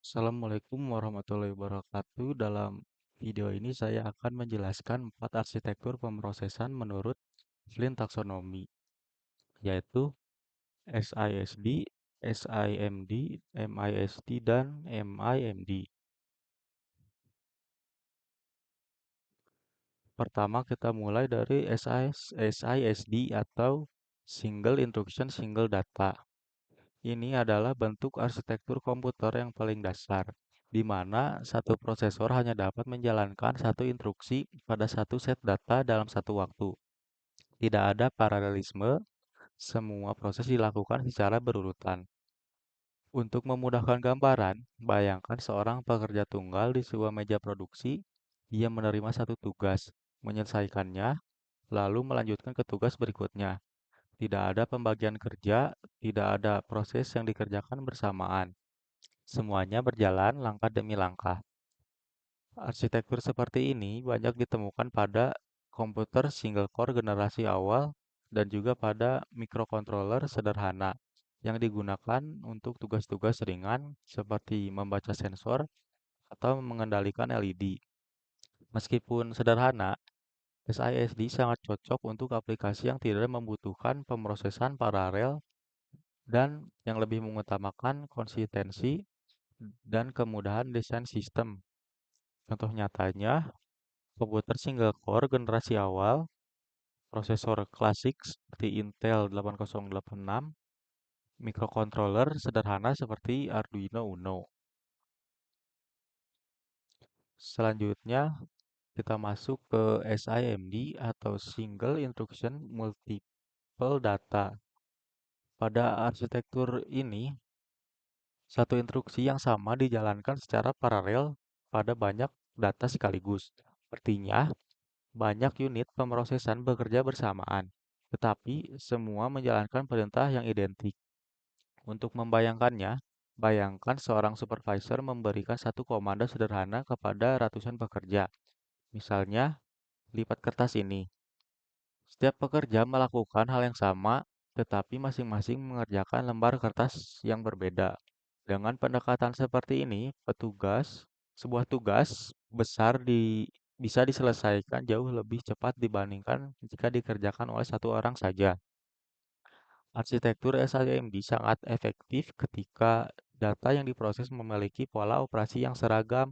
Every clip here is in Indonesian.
Assalamualaikum warahmatullahi wabarakatuh. Dalam video ini saya akan menjelaskan 4 arsitektur pemrosesan menurut Flynn Taxonomy, yaitu SISD, SIMD, MISD, dan MIMD. Pertama kita mulai dari SISD atau Single Instruction Single Data. Ini adalah bentuk arsitektur komputer yang paling dasar, di mana satu prosesor hanya dapat menjalankan satu instruksi pada satu set data dalam satu waktu. Tidak ada paralelisme, semua proses dilakukan secara berurutan. Untuk memudahkan gambaran, bayangkan seorang pekerja tunggal di sebuah meja produksi. Dia menerima satu tugas, menyelesaikannya, lalu melanjutkan ke tugas berikutnya. Tidak ada pembagian kerja, tidak ada proses yang dikerjakan bersamaan. Semuanya berjalan langkah demi langkah. Arsitektur seperti ini banyak ditemukan pada komputer single core generasi awal dan juga pada microcontroller sederhana yang digunakan untuk tugas-tugas ringan seperti membaca sensor atau mengendalikan LED. Meskipun sederhana, SISD sangat cocok untuk aplikasi yang tidak membutuhkan pemrosesan paralel dan yang lebih mengutamakan konsistensi dan kemudahan desain sistem. Contoh nyatanya, komputer single core generasi awal, prosesor klasik seperti Intel 8086, microcontroller sederhana seperti Arduino Uno. Selanjutnya, kita masuk ke SIMD atau Single Instruction Multiple Data. Pada arsitektur ini, satu instruksi yang sama dijalankan secara paralel pada banyak data sekaligus. Artinya, banyak unit pemrosesan bekerja bersamaan, tetapi semua menjalankan perintah yang identik. Untuk membayangkannya, bayangkan seorang supervisor memberikan satu komando sederhana kepada ratusan pekerja. Misalnya, lipat kertas ini. Setiap pekerja melakukan hal yang sama, tetapi masing-masing mengerjakan lembar kertas yang berbeda. Dengan pendekatan seperti ini, sebuah tugas besar bisa diselesaikan jauh lebih cepat dibandingkan jika dikerjakan oleh satu orang saja. Arsitektur SIMD sangat efektif ketika data yang diproses memiliki pola operasi yang seragam.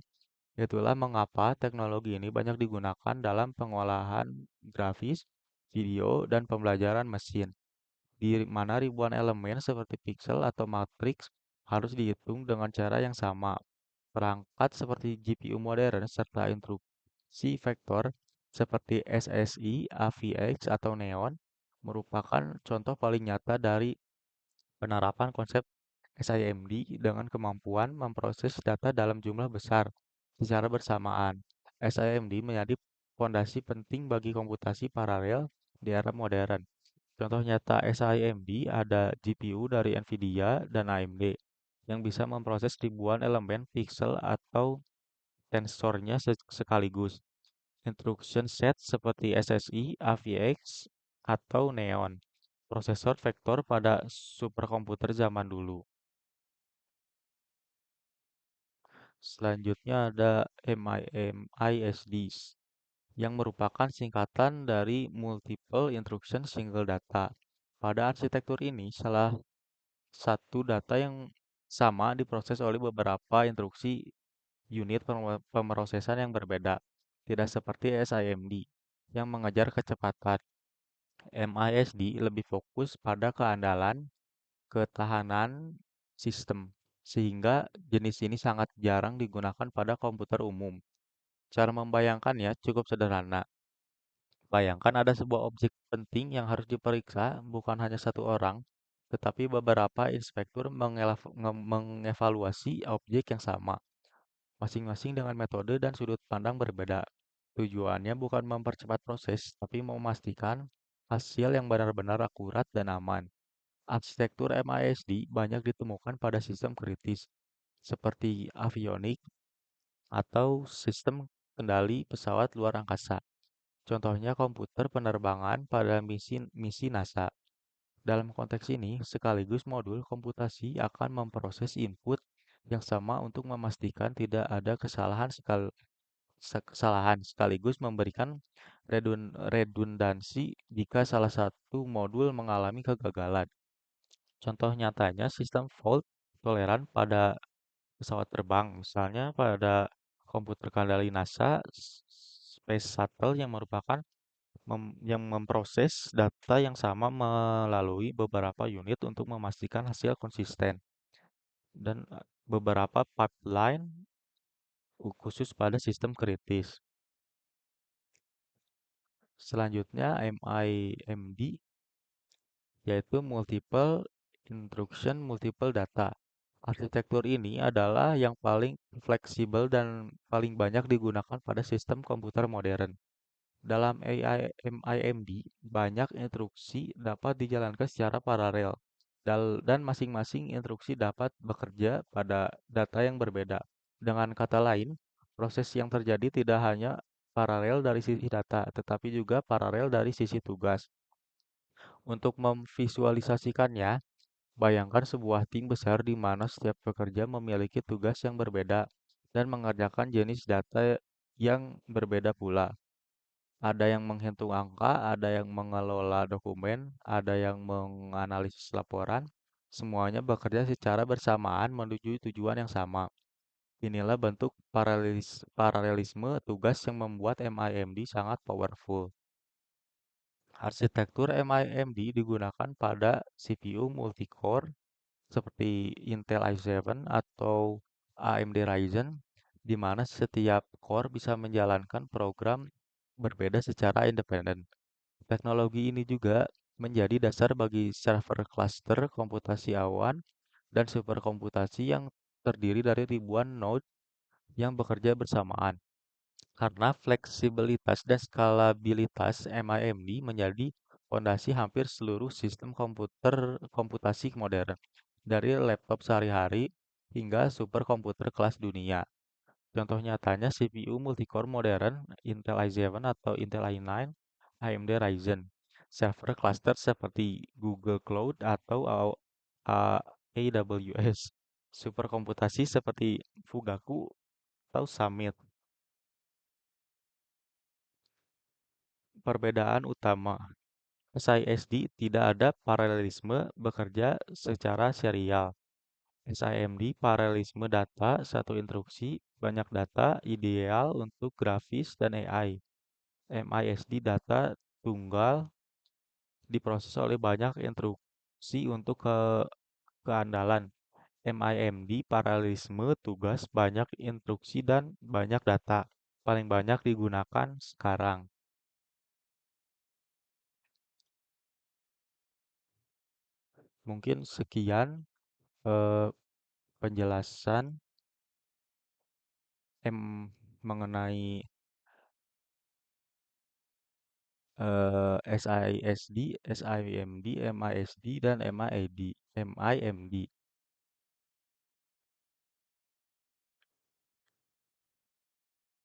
Itulah mengapa teknologi ini banyak digunakan dalam pengolahan grafis, video, dan pembelajaran mesin, di mana ribuan elemen seperti pixel atau matriks harus dihitung dengan cara yang sama. Perangkat seperti GPU modern serta instruksi vektor seperti SSI, AVX, atau Neon merupakan contoh paling nyata dari penerapan konsep SIMD dengan kemampuan memproses data dalam jumlah besar secara bersamaan. SIMD menjadi fondasi penting bagi komputasi paralel di era modern. Contoh nyata SIMD ada GPU dari Nvidia dan AMD yang bisa memproses ribuan elemen pixel atau tensornya sekaligus. Instruction set seperti SSI, AVX, atau Neon, prosesor vektor pada superkomputer zaman dulu. Selanjutnya ada MISDs yang merupakan singkatan dari Multiple Instruction Single Data. Pada arsitektur ini, salah satu data yang sama diproses oleh beberapa instruksi unit pemrosesan yang berbeda, tidak seperti SIMD yang mengejar kecepatan. MISD lebih fokus pada keandalan, ketahanan sistem, sehingga jenis ini sangat jarang digunakan pada komputer umum. Cara membayangkannya cukup sederhana. Bayangkan ada sebuah objek penting yang harus diperiksa bukan hanya satu orang, tetapi beberapa inspektur mengevaluasi objek yang sama, masing-masing dengan metode dan sudut pandang berbeda. Tujuannya bukan mempercepat proses, tapi memastikan hasil yang benar-benar akurat dan aman. Arsitektur MISD banyak ditemukan pada sistem kritis, seperti avionik atau sistem kendali pesawat luar angkasa. Contohnya komputer penerbangan pada misi NASA. Dalam konteks ini, sekaligus modul komputasi akan memproses input yang sama untuk memastikan tidak ada kesalahan sekaligus memberikan redundansi jika salah satu modul mengalami kegagalan. Contoh nyatanya sistem fault toleran pada pesawat terbang, misalnya pada komputer kendali NASA Space Shuttle yang merupakan yang memproses data yang sama melalui beberapa unit untuk memastikan hasil konsisten dan beberapa pipeline khusus pada sistem kritis. Selanjutnya MIMD yaitu Multiple Instruction Multiple Data. Arsitektur ini adalah yang paling fleksibel dan paling banyak digunakan pada sistem komputer modern. Dalam MIMD, banyak instruksi dapat dijalankan secara paralel, dan masing-masing instruksi dapat bekerja pada data yang berbeda. Dengan kata lain, proses yang terjadi tidak hanya paralel dari sisi data, tetapi juga paralel dari sisi tugas. Untuk memvisualisasikannya, bayangkan sebuah tim besar di mana setiap pekerja memiliki tugas yang berbeda dan mengerjakan jenis data yang berbeda pula. Ada yang menghitung angka, ada yang mengelola dokumen, ada yang menganalisis laporan. Semuanya bekerja secara bersamaan menuju tujuan yang sama. Inilah bentuk paralelisme tugas yang membuat MIMD sangat powerful. Arsitektur MIMD digunakan pada CPU multi-core seperti Intel i7 atau AMD Ryzen, di mana setiap core bisa menjalankan program berbeda secara independen. Teknologi ini juga menjadi dasar bagi server cluster komputasi awan dan superkomputasi yang terdiri dari ribuan node yang bekerja bersamaan. Karena fleksibilitas dan skalabilitas MIMD menjadi fondasi hampir seluruh sistem komputasi modern, dari laptop sehari-hari hingga superkomputer kelas dunia. Contoh nyatanya CPU multicore modern Intel i7 atau Intel i9, AMD Ryzen, server cluster seperti Google Cloud atau AWS, superkomputasi seperti Fugaku atau Summit. Perbedaan utama SISD tidak ada paralelisme bekerja secara serial. SIMD paralelisme data satu instruksi, banyak data, ideal untuk grafis dan AI. MISD data tunggal diproses oleh banyak instruksi untuk keandalan. MIMD paralelisme tugas banyak instruksi dan banyak data. Paling banyak digunakan sekarang. Mungkin sekian eh, penjelasan mengenai SISD, SIMD, MISD, dan MID. MIMD.